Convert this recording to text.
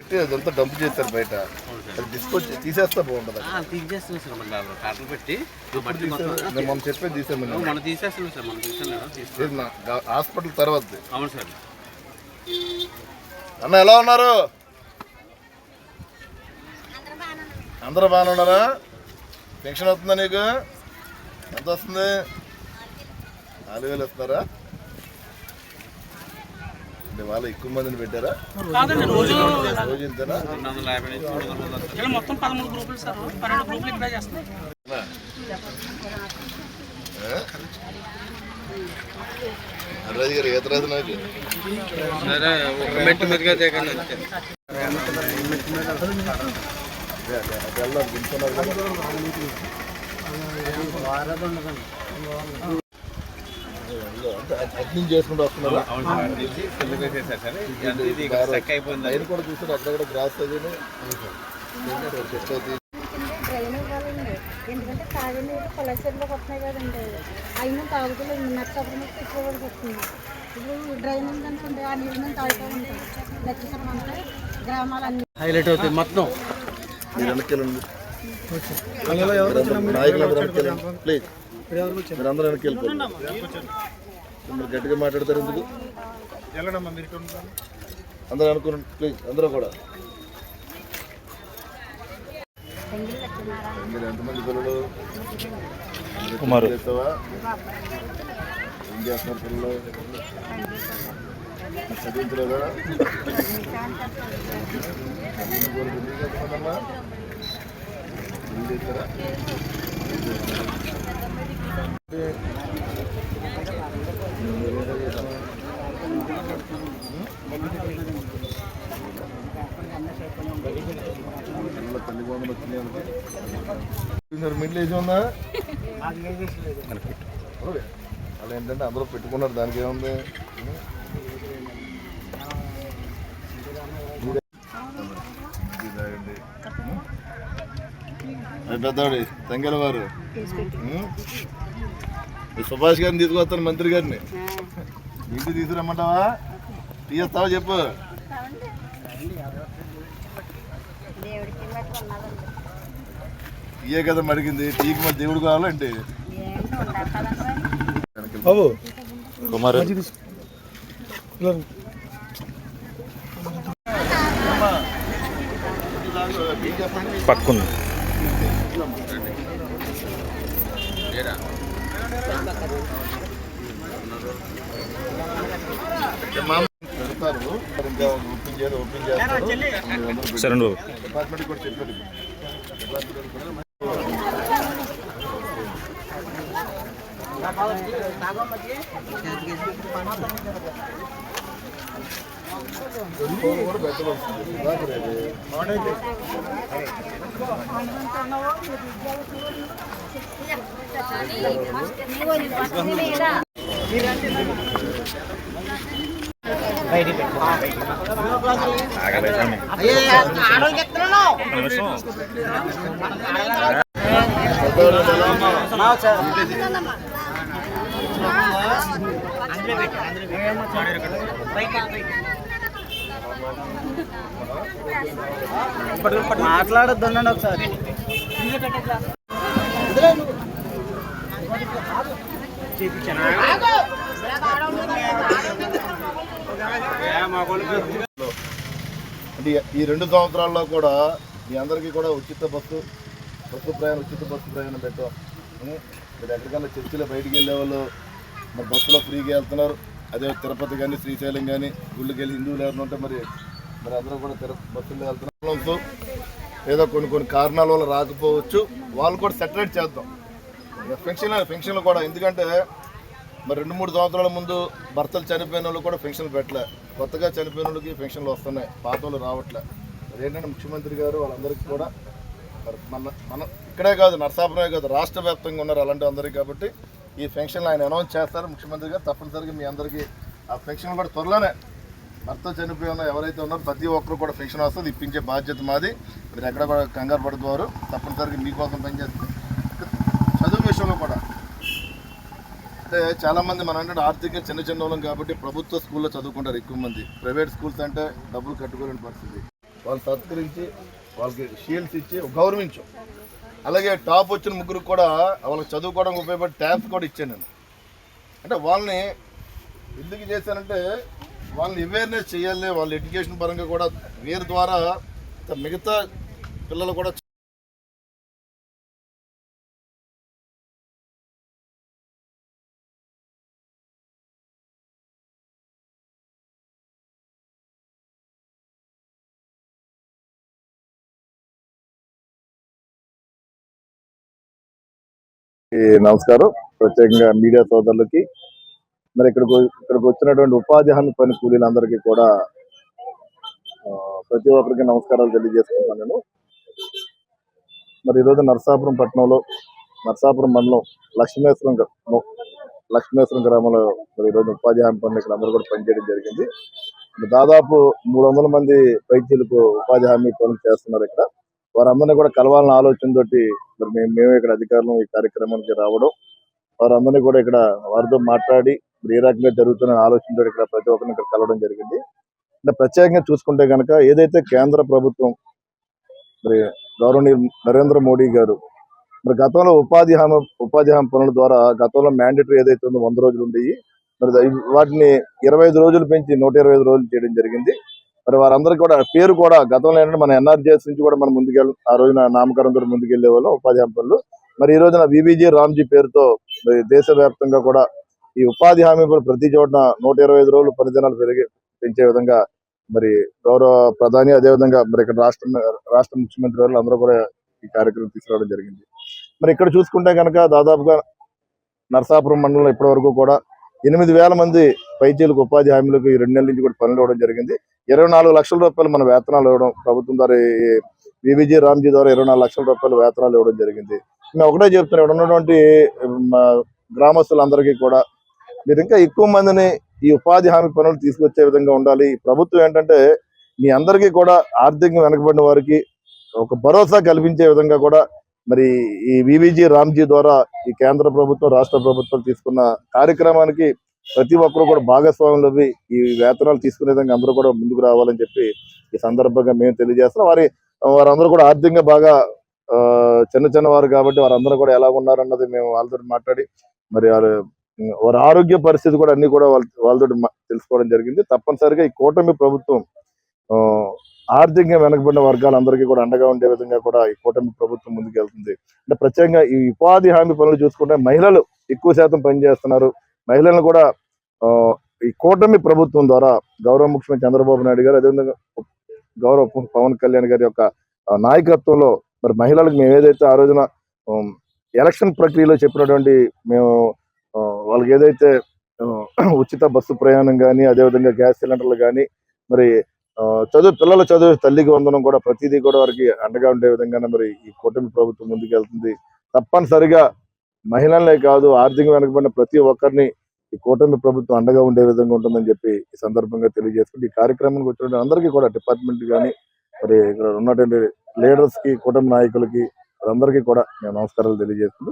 పెట్టి అదంతా డంప్ చేస్తారు బయట. అది తీసుకొచ్చి తీసేస్తా బాగుంటుంది. తీసేస్తున్నాం సార్ మన కాటలు పెట్టి మనం చెప్పేది తీసాము. మనం తీసేస్తున్నాం సార్. మనం తీసాను హాస్పిటల్ తర్వాత. అవును సార్. అన్న ఎలా ఉన్నారు? అందరూ బాగానే ఉన్నారా? పెన్షన్ వస్తుందా నీకు? ఎంత వస్తుంది? 4,000 వస్తున్నారా? వాళ్ళు ఎక్కువ మందిని పెట్టారా? రోజు ఇంతేనా? మొత్తం 13 గ్రూపులు సార్. 12 గ్రూపులు ఇక్కడే చేస్తాం. నర్రాజు గారు ఈత రాదు నాకు. మెట్టు మీదుగా దిగండి అంతే. వెళ్ళాలి దించున్నారు కదా. అడ్మిన్ చేసుకుంటూ వస్తున్నారా? లైన్ కూడా చూసారు అక్కడ గ్రాస్ అది సెట్ అవుతుంది. ఎందుకంటే తాగే నీరు పొలాసీలోకి వస్తున్నాయి కదండి. అయినా తాగుతలేదు. నచ్చపడి తెచ్చుకోవాల్సి వస్తుంది. ఇప్పుడు డ్రైనేజ్ అనుకుంటే ఆ నీరు నుంచి తాగుతూ ఉంటాయి. నచ్చసరం అంటే గ్రామాలన్నీ హైలైట్ అవుతుంది మొత్తం. మీరు వెనక్కి నాయకులందరూ వెనక్కి ప్లీజ్. మీరు అందరూ వెనక్కి వెళ్ళిపోండి. మీరు గట్టిగా మాట్లాడతారు ఎందుకు? అందరూ అనుకోండి ప్లీజ్. అందరూ కూడా. మీరు ఎంతమంది పిల్లలు? చేస్తావా? ఏం చేస్తున్నారు పిల్లలు? చదివించలేదా? ఎంతమందమ్మా? ఏం చేస్తారా? తల్లి బాగుంది వచ్చింది. మిడిల్ ఏజ్ ఉందా? అలా ఏంటంటే అందరూ పెట్టుకున్నారు. దానికి ఏముంది? పెద్దవాడి తంగెల వారు సుభాష్ గారిని తీసుకొస్తాను, మంత్రి గారిని. ఇంటికి తీసుకురమ్మంటావా? తీస్తావా చెప్పు. ఇయే కదా మడిగింది. టీకి మరి దేవుడు కావాలంటే బాబు కుమార్ పట్టుకుంది. పెడతారు ఇంకా ఓపెన్ చేస్తారు. సరే డిపార్ట్మెంట్ కూడా చెప్పారు. కూడా పెట్టవలసింది. మాట్లాడొద్దండి ఒకసారి. అంటే ఈ 2 సంవత్సరాల్లో కూడా మీ అందరికీ కూడా ఉచిత బస్సు ప్రయాణం పెట్టాం. మీరు ఎక్కడికన్నా చర్చిలో బయటికి వెళ్ళే వాళ్ళు మరి బస్సులో ఫ్రీగా వెళ్తున్నారు. అదే తిరుపతి కానీ శ్రీశైలం కానీ గుళ్ళకి వెళ్ళి హిందువులు ఎవరైనా ఉంటే మరి అందరూ కూడా బస్సుల్లో వెళ్తున్నారు. ఏదో కొన్ని కారణాల వల్ల రాకపోవచ్చు. వాళ్ళు కూడా సెటరేట్ చేద్దాం పెన్షన్లు కూడా. ఎందుకంటే మరి 2-3 సంవత్సరాల ముందు భర్తలు చనిపోయిన వాళ్ళు కూడా పెన్షన్లు పెట్టలే. కొత్తగా చనిపోయిన వాళ్ళకి పెన్షన్లు వస్తున్నాయి, పాత వాళ్ళు రావట్లే. అదేంటంటే ముఖ్యమంత్రి గారు వాళ్ళందరికీ కూడా మన ఇక్కడే కాదు, నరసాపురమే కాదు, రాష్ట్ర వ్యాప్తంగా ఉన్నారు అలాంటి అందరికీ. కాబట్టి ఈ పెన్షన్లు ఆయన అనౌన్స్ చేస్తారు ముఖ్యమంత్రి గారు. తప్పనిసరిగా మీ అందరికీ ఆ పెన్షన్ కూడా త్వరలోనే భర్త చనిపోయి ఉన్న ఎవరైతే ఉన్నారో ప్రతి ఒక్కరు కూడా పెన్షన్ వస్తుంది. ఇప్పించే బాధ్యత మాది. మీరు ఎక్కడ కూడా కంగారు పడుకోవారు. తప్పనిసరిగా మీకోసం పనిచేస్తుంది. చదువు విషయంలో కూడా అంటే చాలామంది మనం అంటే ఆర్థికంగా చిన్న వాళ్ళం కాబట్టి ప్రభుత్వ స్కూల్లో చదువుకుంటారు ఎక్కువ మంది. ప్రైవేట్ స్కూల్స్ అంటే డబ్బులు కట్టుకోలేని పరిస్థితి. వాళ్ళని సత్కరించి వాళ్ళకి షీల్డ్స్ ఇచ్చి గౌరవించాం. అలాగే టాప్ వచ్చిన ముగ్గురికి కూడా వాళ్ళకి చదువుకోవడానికి ఉపయోగపడే ట్యాబ్స్ కూడా ఇచ్చాను నేను. అంటే వాళ్ళని ఎందుకు చేశానంటే వాళ్ళని అవేర్నెస్ చేయాలి, వాళ్ళ ఎడ్యుకేషన్ పరంగా కూడా వీరి ద్వారా మిగతా పిల్లలు కూడా నమస్కారం. ప్రత్యేకంగా మీడియా సోదరులకి, మరి ఇక్కడికి వచ్చినటువంటి ఉపాధి హామీ పని కూలీలందరికీ కూడా ప్రతి ఒక్కరికి నమస్కారాలు తెలియజేసుకుంటాను నేను. మరి ఈరోజు నరసాపురం పట్టణంలో నరసాపురం మండలం లక్ష్మేశ్వరం గ్రామంలో మరి ఈరోజు ఉపాధి హామీ పనులు ఇక్కడ అందరూ కూడా పనిచేయడం జరిగింది. దాదాపు 300 మంది పైచీలకు ఉపాధి హామీ పనులు చేస్తున్నారు ఇక్కడ. వారందరినీ కూడా కలవాలన్న ఆలోచనతోటి మరి మేము ఇక్కడ అధికారులు ఈ కార్యక్రమానికి రావడం, వారందరినీ కూడా ఇక్కడ వారితో మాట్లాడి ఏ రకంగా జరుగుతున్న ఆలోచనతో ఇక్కడ ప్రతి ఒక్కరిని ఇక్కడ కలవడం జరిగింది. అంటే ప్రత్యేకంగా చూసుకుంటే కనుక ఏదైతే కేంద్ర ప్రభుత్వం మరి గౌరవనీయులు నరేంద్ర మోడీ గారు మరి గతంలో ఉపాధి హామీ పనుల ద్వారా గతంలో మ్యాండేటరీ ఏదైతే ఉందో 100 రోజులు ఉండేవి, మరి వాటిని 25 రోజులు పెంచి 125 రోజులు చేయడం జరిగింది. మరి వారందరికీ కూడా పేరు కూడా గతంలో ఏంటంటే మన ఎన్ఆర్జీఎస్ నుంచి కూడా మనం ఆ రోజున నామకరణంతో ముందుకెళ్లే వాళ్ళం ఉపాధి హామీ పనులు. మరి ఈ రోజున వివిజీ రామ్జీ పేరుతో మరి దేశవ్యాప్తంగా కూడా ఈ ఉపాధి హామీ పనులు ప్రతి చోట 125 రోజులు పనిదినాలు పెంచే విధంగా మరి గౌరవ ప్రధాని, అదేవిధంగా మరి ఇక్కడ రాష్ట్ర ముఖ్యమంత్రి వారు అందరూ కూడా ఈ కార్యక్రమం తీసుకురావడం జరిగింది. మరి ఇక్కడ చూసుకుంటే కనుక దాదాపుగా నరసాపురం మండలంలో ఇప్పటి వరకు కూడా 8,000 మంది పైచీలకు ఉపాధి హామీలకు ఈ 2 నెలల నుంచి కూడా పనులు ఇవ్వడం జరిగింది. 24 లక్షల రూపాయలు మన వేతనాలు ఇవ్వడం, ప్రభుత్వం ద్వారా వివిజీ రామ్జీ ద్వారా 24 లక్షల రూపాయలు వేతనాలు ఇవ్వడం జరిగింది. మేము ఒకటే చెప్తున్నాం, ఇక్కడ ఉన్నటువంటి గ్రామస్తులందరికీ కూడా మీరు ఇంకా ఎక్కువ మందిని ఈ ఉపాధి హామీ పనులు తీసుకొచ్చే విధంగా ఉండాలి. ప్రభుత్వం ఏంటంటే మీ అందరికీ కూడా ఆర్థికంగా వెనకబడిన వారికి ఒక భరోసా కల్పించే విధంగా కూడా మరి ఈ వివిజీ రామ్జీ ద్వారా ఈ కేంద్ర ప్రభుత్వం, రాష్ట్ర ప్రభుత్వం తీసుకున్న కార్యక్రమానికి ప్రతి ఒక్కరు కూడా భాగస్వాములు ఈ వేతనాలు తీసుకునే విధంగా అందరూ కూడా ముందుకు రావాలని చెప్పి ఈ సందర్భంగా మేము తెలియజేస్తున్నాం. వారందరూ కూడా ఆర్థికంగా బాగా చిన్న వారు కాబట్టి వారందరూ కూడా ఎలా ఉన్నారన్నది మేము వాళ్ళతో మాట్లాడి మరి వారి ఆరోగ్య పరిస్థితి కూడా అన్ని కూడా వాళ్ళతో తెలుసుకోవడం జరిగింది. తప్పనిసరిగా ఈ కూటమి ప్రభుత్వం ఆర్థికంగా వెనకబడిన వర్గాలందరికీ కూడా అండగా ఉండే విధంగా కూడా ఈ కూటమి ప్రభుత్వం ముందుకెళ్తుంది. అంటే ప్రత్యేకంగా ఈ ఉపాధి హామీ పనులు చూసుకుంటే మహిళలు ఎక్కువ శాతం పనిచేస్తున్నారు. మహిళలను కూడా ఈ కూటమి ప్రభుత్వం ద్వారా గౌరవ ముఖ్యమంత్రి చంద్రబాబు నాయుడు గారు, అదేవిధంగా గౌరవ పవన్ కళ్యాణ్ గారి యొక్క నాయకత్వంలో మరి మహిళలకు మేము ఏదైతే ఆ రోజున ఎలక్షన్ ప్రక్రియలో చెప్పినటువంటి మేము వాళ్ళకి ఏదైతే ఉచిత బస్సు ప్రయాణం కానీ, అదేవిధంగా గ్యాస్ సిలిండర్లు కానీ, మరి పిల్లల చదువు, తల్లికి వందనం కూడా ప్రతిదీ కూడా వారికి అండగా ఉండే విధంగానే మరి ఈ కూటమి ప్రభుత్వం ముందుకెళ్తుంది. తప్పనిసరిగా మహిళలనే కాదు, ఆర్థిక వెనకబడిన ప్రతి ఒక్కరిని ఈ కూటమి ప్రభుత్వం అండగా ఉండే విధంగా ఉంటుందని చెప్పి ఈ సందర్భంగా తెలియజేసుకుంటే ఈ కార్యక్రమానికి వచ్చిన అందరికీ కూడా డిపార్ట్మెంట్ కానీ మరి ఇక్కడ ఉన్నటువంటి లీడర్స్ కి, కూటమి నాయకులకి అందరికీ కూడా నేను నమస్కారాలు తెలియజేసుకుంటూ